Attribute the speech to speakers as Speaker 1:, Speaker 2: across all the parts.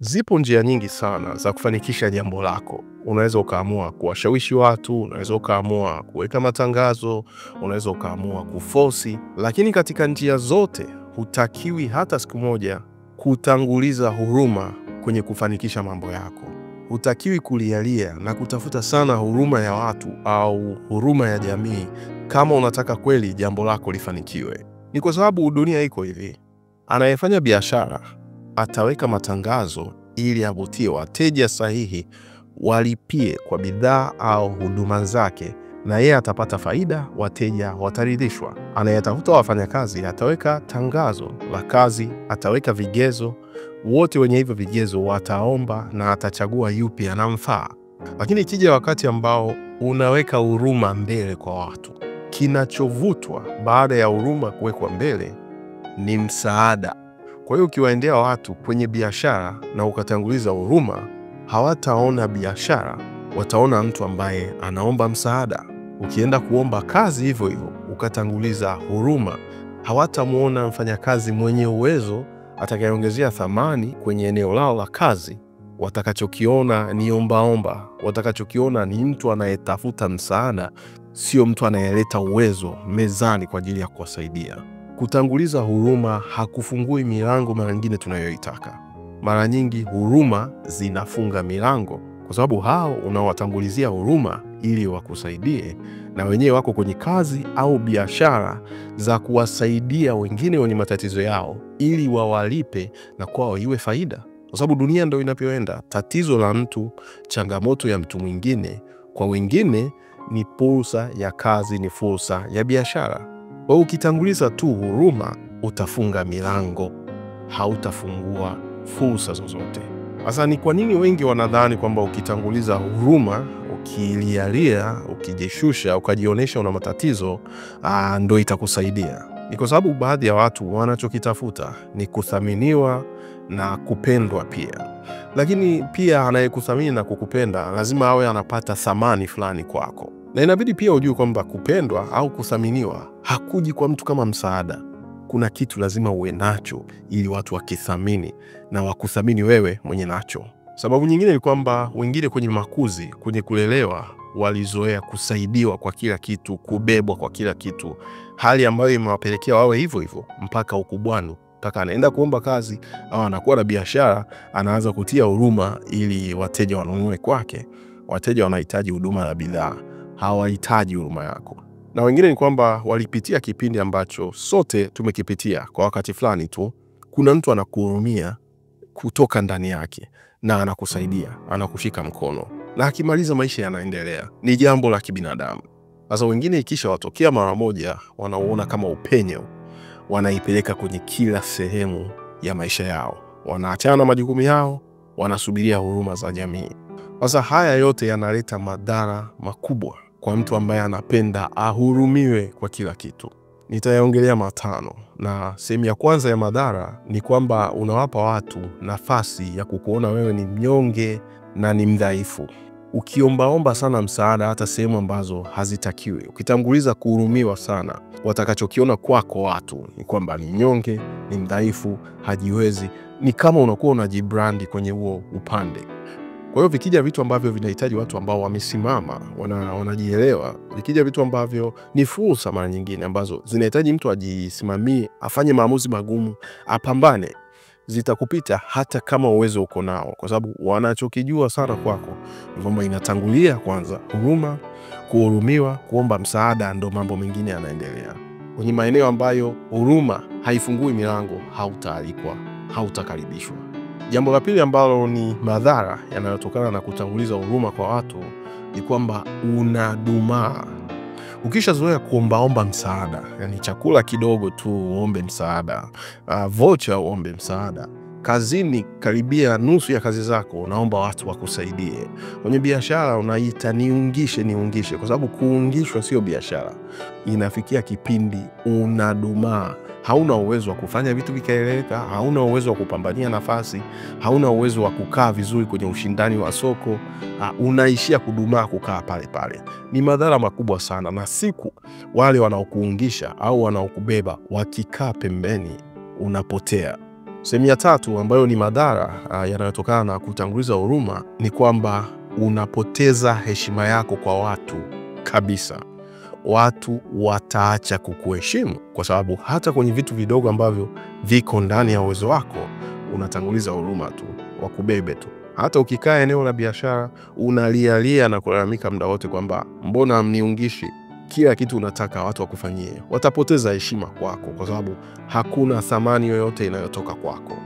Speaker 1: Zipo njia nyingi sana za kufanikisha jambo lako. Unaweza ukaamua kuwashawishi watu, unaweza ukaamua kuweka matangazo, unaweza ukaamua kufosi. Lakini katika njia zote, hutakiwi hata siku moja kutanguliza huruma kwenye kufanikisha mambo yako. Hutakiwi kulialia na kutafuta sana huruma ya watu au huruma ya jamii kama unataka kweli jambo lako lifanikiwe. Ni kwa sababu dunia iko hivi. Anayefanya biashara ataweka matangazo ili avutie wateja sahihi walipie kwa bidhaa au huduma zake, na yeye atapata faida, wateja wataridhishwa. Anayetafuta wafanyakazi ataweka tangazo la kazi, ataweka vigezo, wote wenye hivyo vigezo wataomba na atachagua yupi anamfaa. Lakini ikija wakati ambao unaweka huruma mbele kwa watu, kinachovutwa baada ya huruma kuwekwa mbele ni msaada. Kwa hiyo ukiwaendea watu kwenye biashara na ukatanguliza huruma, hawataona biashara, wataona mtu ambaye anaomba msaada. Ukienda kuomba kazi hivyo hivyo, ukatanguliza huruma, hawatamuona mfanyakazi mwenye uwezo atakayeongezea thamani kwenye eneo lao la kazi. Watakachokiona ni ombaomba, watakachokiona ni mtu anayetafuta msaada, sio mtu anayeleta uwezo mezani kwa ajili ya kuwasaidia. Kutanguliza huruma hakufungui milango mara nyingine tunayoitaka. Mara nyingi huruma zinafunga milango, kwa sababu hao unawatangulizia huruma ili wakusaidie, na wenyewe wako kwenye kazi au biashara za kuwasaidia wengine wenye matatizo yao ili wawalipe na kwao iwe faida. Kwa sababu dunia ndio inapoenda. Tatizo la mtu, changamoto ya mtu mwingine, kwa wengine ni fursa ya kazi, ni fursa ya biashara. Kwa ukitanguliza tu huruma, utafunga milango, hautafungua fursa zozote. Sasa ni kwa nini wengi wanadhani kwamba ukitanguliza huruma, ukilialia, ukijishusha, ukajionyesha una matatizo, ndo itakusaidia? Ni kwa sababu baadhi ya watu wanachokitafuta ni kuthaminiwa na kupendwa pia. Lakini pia anayekuthamini na kukupenda lazima awe anapata thamani fulani kwako. Na inabidi pia ujue kwamba kupendwa au kuthaminiwa hakuji kwa mtu kama msaada. Kuna kitu lazima uwe nacho ili watu wakithamini na wakuthamini wewe mwenye nacho. Sababu nyingine ni kwamba wengine kwenye makuzi, kwenye kulelewa, walizoea kusaidiwa kwa kila kitu, kubebwa kwa kila kitu. Hali ambayo imewapelekea wawe hivyo hivyo mpaka ukubwani. Mpaka anaenda kuomba kazi au anakuwa na biashara, anaanza kutia huruma ili wateja wanunue kwake. Wateja wanahitaji huduma na bidhaa, hawahitaji huruma yako. Na wengine ni kwamba walipitia kipindi ambacho sote tumekipitia kwa wakati fulani tu. Kuna mtu anakuhurumia kutoka ndani yake na anakusaidia, anakushika mkono, na akimaliza maisha yanaendelea. Ni jambo la kibinadamu. Sasa wengine ikisha watokea mara moja, wanaona kama upenyo, wanaipeleka kwenye kila sehemu ya maisha yao. Wanaachana na majukumu yao, wanasubiria huruma za jamii. Sasa haya yote yanaleta madhara makubwa kwa mtu ambaye anapenda ahurumiwe kwa kila kitu. Nitayaongelea matano, na sehemu ya kwanza ya madhara ni kwamba unawapa watu nafasi ya kukuona wewe ni mnyonge na ni mdhaifu. Ukiombaomba sana msaada hata sehemu ambazo hazitakiwi, ukitanguliza kuhurumiwa sana, watakachokiona kwako watu ni kwamba ni mnyonge, ni mdhaifu, hajiwezi. Ni kama unakuwa unajibrandi kwenye huo upande. Kwa hiyo vikija vitu ambavyo vinahitaji watu ambao wamesimama, wanajielewa, vikija vitu ambavyo ni fursa mara nyingine ambazo zinahitaji mtu ajisimamie, afanye maamuzi magumu, apambane, zitakupita hata kama uwezo uko nao. Kwa sababu wanachokijua sana kwako ni kwamba inatangulia kwanza huruma, kuhurumiwa, kuomba msaada, ndo mambo mengine yanaendelea. Kwenye maeneo ambayo huruma haifungui milango, hautaalikwa, hautakaribishwa. Jambo la pili ambalo ni madhara yanayotokana na kutanguliza huruma kwa watu ni kwamba unadumaa. Ukishazoea kuombaomba msaada, yani chakula kidogo tu uombe msaada, voucher uombe msaada, kazini karibia nusu ya kazi zako unaomba watu wakusaidie. Kwenye biashara unaita niungishe, kwa sababu kuungishwa sio biashara. Inafikia kipindi unadumaa. Hauna uwezo wa kufanya vitu vikaeleweka, hauna uwezo wa kupambania nafasi, hauna uwezo wa kukaa vizuri kwenye ushindani wa soko, unaishia kudumaa, kukaa pale pale. Ni madhara makubwa sana, na siku wale wanaokuungisha au wanaokubeba wakikaa pembeni, unapotea. Sehemu ya tatu ambayo ni madhara yanayotokana na kutanguliza huruma ni kwamba unapoteza heshima yako kwa watu kabisa. Watu wataacha kukuheshimu kwa sababu hata kwenye vitu vidogo ambavyo viko ndani ya uwezo wako unatanguliza huruma tu, wakubebe tu. Hata ukikaa eneo la biashara unalialia na kulalamika muda wote kwamba mbona hamniungishi, kila kitu unataka watu wakufanyie, watapoteza heshima kwako kwa sababu hakuna thamani yoyote inayotoka kwako.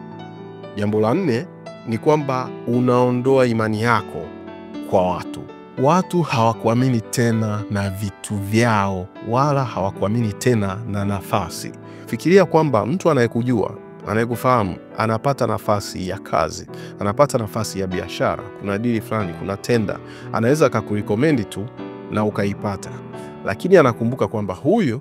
Speaker 1: Jambo la 4 ni kwamba unaondoa imani yako kwa watu. Watu hawakuamini tena na vitu vyao wala hawakuamini tena na nafasi. Fikiria kwamba mtu anayekujua, anayekufahamu, anapata nafasi ya kazi, anapata nafasi ya biashara, kuna dili fulani, kuna tenda, anaweza akakurekomendi tu na ukaipata. Lakini anakumbuka kwamba huyu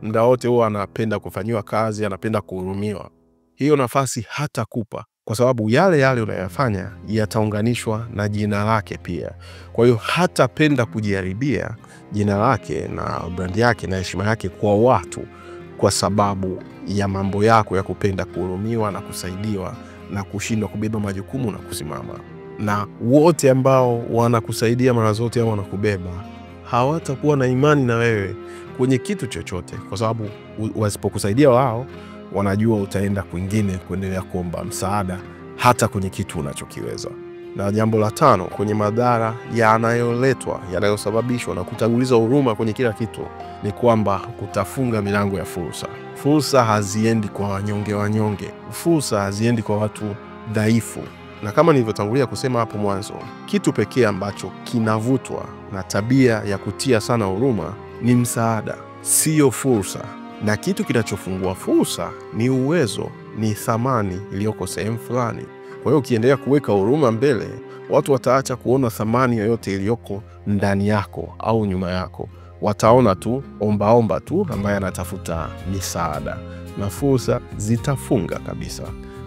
Speaker 1: muda wote huwa anapenda kufanyiwa kazi, anapenda kuhurumiwa. Hiyo nafasi hatakupa kwa sababu yale unayofanya yataunganishwa na jina lake pia. Kwa hiyo hatapenda kujiharibia jina lake na brand yake na heshima yake kwa watu kwa sababu ya mambo yako ya kupenda kuhurumiwa na kusaidiwa na kushindwa kubeba majukumu na kusimama. Na wote ambao wanakusaidia mara zote au wanakubeba hawatakuwa na imani na wewe kwenye kitu chochote kwa sababu wasipokusaidia wao wanajua utaenda kwingine kuendelea kuomba msaada hata kwenye kitu unachokiweza. Na jambo la 5 kwenye madhara yanayosababishwa na kutanguliza huruma kwenye kila kitu ni kwamba kutafunga milango ya fursa. Fursa haziendi kwa wanyonge. Fursa haziendi kwa watu dhaifu. Na kama nilivyotangulia kusema hapo mwanzo, kitu pekee ambacho kinavutwa na tabia ya kutia sana huruma ni msaada, sio fursa. Na kitu kinachofungua fursa ni uwezo, ni thamani iliyoko sehemu fulani. Kwa hiyo ukiendelea kuweka huruma mbele, watu wataacha kuona thamani yoyote iliyoko ndani yako au nyuma yako. Wataona tu omba tu ambaye anatafuta misaada, na fursa zitafunga kabisa,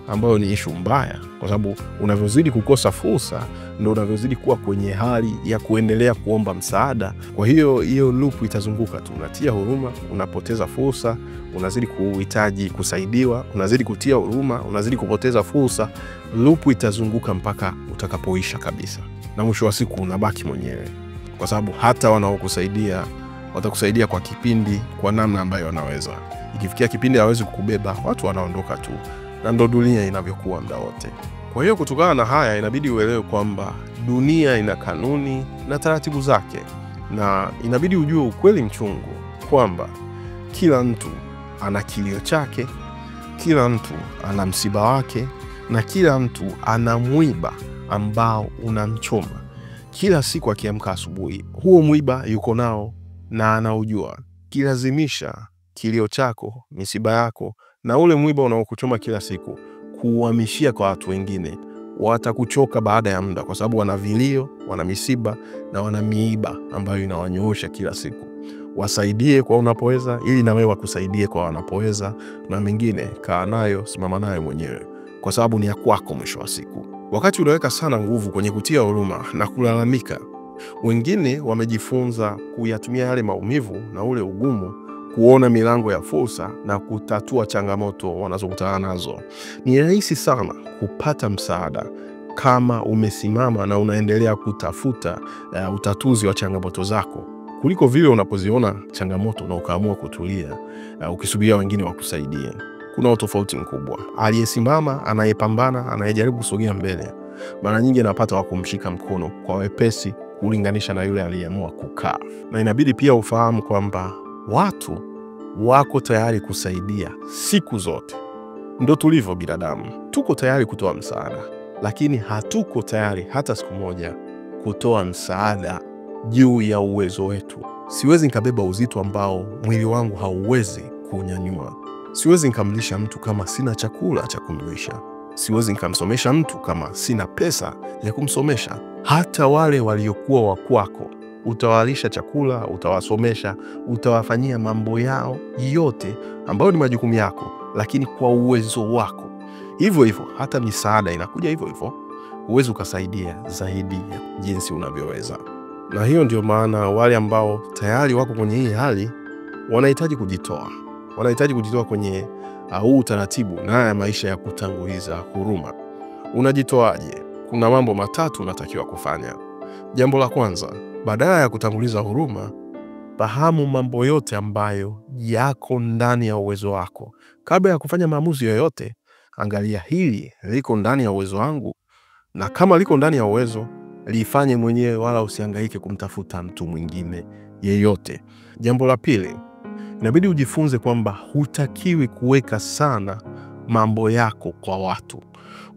Speaker 1: ambayo ni issue mbaya kwa sababu unavyozidi kukosa fursa ndio unavyozidi kuwa kwenye hali ya kuendelea kuomba msaada. Kwa hiyo loop itazunguka tu, unatia huruma, unapoteza fursa, unazidi kuhitaji kusaidiwa, unazidi kutia huruma, unazidi kupoteza fursa. Loop itazunguka mpaka utakapoisha kabisa, na mwisho wa siku unabaki mwenyewe kwa sababu hata wanaokusaidia watakusaidia kwa kipindi, kwa namna ambayo wanaweza. Ikifikia kipindi hawezi kukubeba, watu wanaondoka tu, na ndo dunia inavyokuwa muda wote. Kwa hiyo kutokana na haya inabidi uelewe kwamba dunia ina kanuni na taratibu zake, na inabidi ujue ukweli mchungu kwamba kila mtu ana kilio chake, kila mtu ana msiba wake, na kila mtu ana mwiba ambao unamchoma. Kila siku akiamka asubuhi, huo mwiba yuko nao na anaujua. Kilazimisha kilio chako, misiba yako na ule mwiba unaokuchoma kila siku kuhamishia kwa watu wengine, watakuchoka baada ya muda kwa sababu wana vilio, wana misiba na wana miiba ambayo inawanyoosha kila siku. Wasaidie kwa unapoweza ili na wewe wakusaidie kwa wanapoweza, na mengine kaa nayo, simama nayo mwenyewe kwa sababu ni ya kwako mwisho wa siku. Wakati unaweka sana nguvu kwenye kutia huruma na kulalamika, wengine wamejifunza kuyatumia yale maumivu na ule ugumu kuona milango ya fursa na kutatua changamoto wanazokutana nazo. Ni rahisi sana kupata msaada kama umesimama na unaendelea kutafuta utatuzi wa changamoto zako, kuliko vile unapoziona changamoto na ukaamua kutulia ukisubiria wengine wakusaidie. Kuna utofauti mkubwa. Aliyesimama, anayepambana, anayejaribu kusogea mbele, mara nyingi anapata wa kumshika mkono kwa wepesi kulinganisha na yule aliyeamua kukaa. Na inabidi pia ufahamu kwamba watu wako tayari kusaidia siku zote. Ndio tulivyo binadamu. Tuko tayari kutoa msaada, lakini hatuko tayari hata siku moja kutoa msaada juu ya uwezo wetu. Siwezi nikabeba uzito ambao mwili wangu hauwezi kunyanyua. Siwezi nikamlisha mtu kama sina chakula cha kumlisha. Siwezi nikamsomesha mtu kama sina pesa ya kumsomesha. Hata wale waliokuwa wa kwako utawalisha chakula, utawasomesha, utawafanyia mambo yao yote ambayo ni majukumu yako, lakini kwa uwezo wako. Hivyo hivyo hata misaada inakuja hivyo hivyo. Uwezo ukasaidia zaidi ya jinsi unavyoweza. Na hiyo ndio maana wale ambao tayari wako kwenye hii hali wanahitaji kujitoa. Wanahitaji kujitoa kwenye au utaratibu na haya maisha ya kutanguliza huruma. Unajitoaje? Kuna mambo matatu unatakiwa kufanya. Jambo la kwanza, badala ya kutanguliza huruma, fahamu mambo yote ambayo yako ndani ya uwezo wako. Kabla ya kufanya maamuzi yoyote, angalia hili liko ndani ya uwezo wangu, na kama liko ndani ya uwezo, lifanye mwenyewe, wala usihangaike kumtafuta mtu mwingine yeyote. Jambo la pili, inabidi ujifunze kwamba hutakiwi kuweka sana mambo yako kwa watu.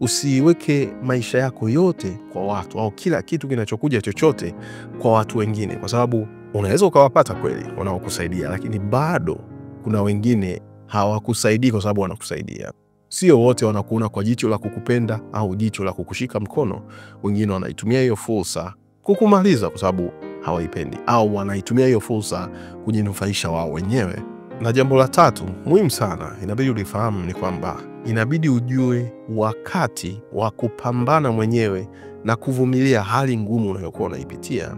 Speaker 1: Usiweke maisha yako yote kwa watu, au kila kitu kinachokuja chochote kwa watu wengine, kwa sababu unaweza ukawapata kweli wanaokusaidia, lakini bado kuna wengine hawakusaidii kwa sababu wanakusaidia. Sio wote wanakuona kwa jicho la kukupenda au jicho la kukushika mkono. Wengine wanaitumia hiyo fursa kukumaliza kwa sababu hawaipendi, au wanaitumia hiyo fursa kujinufaisha wao wenyewe. Na jambo la tatu muhimu sana inabidi ulifahamu ni kwamba inabidi ujue wakati wa kupambana mwenyewe na kuvumilia hali ngumu unayokuwa unaipitia,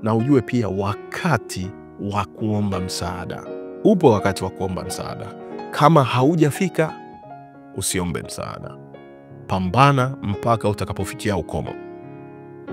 Speaker 1: na ujue pia wakati wa kuomba msaada. Upo wakati wa kuomba msaada. Kama haujafika, usiombe msaada. Pambana mpaka utakapofikia ukomo.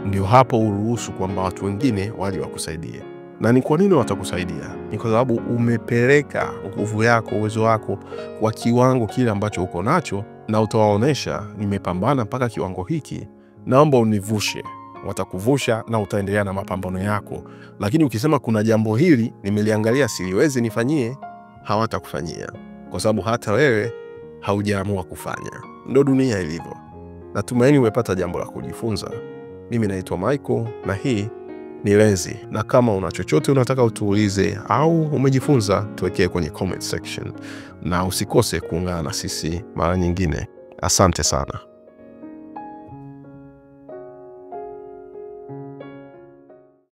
Speaker 1: Ndio hapo uruhusu kwamba watu wengine wali wakusaidie. Na ni kwa nini watakusaidia? Ni kwa sababu umepeleka nguvu yako, uwezo wako kwa kiwango kile ambacho uko nacho, na utawaonesha nimepambana mpaka kiwango hiki, naomba univushe. Watakuvusha na utaendelea na mapambano yako. Lakini ukisema kuna jambo hili nimeliangalia siliwezi nifanyie, hawatakufanyia, kwa sababu hata wewe haujaamua kufanya. Ndio dunia ilivyo. Natumaini umepata jambo la kujifunza. Mimi naitwa Michael na hii ni Lezi, na kama una chochote unataka utuulize au umejifunza, tuwekee kwenye comment section, na usikose kuungana na sisi mara nyingine. Asante sana.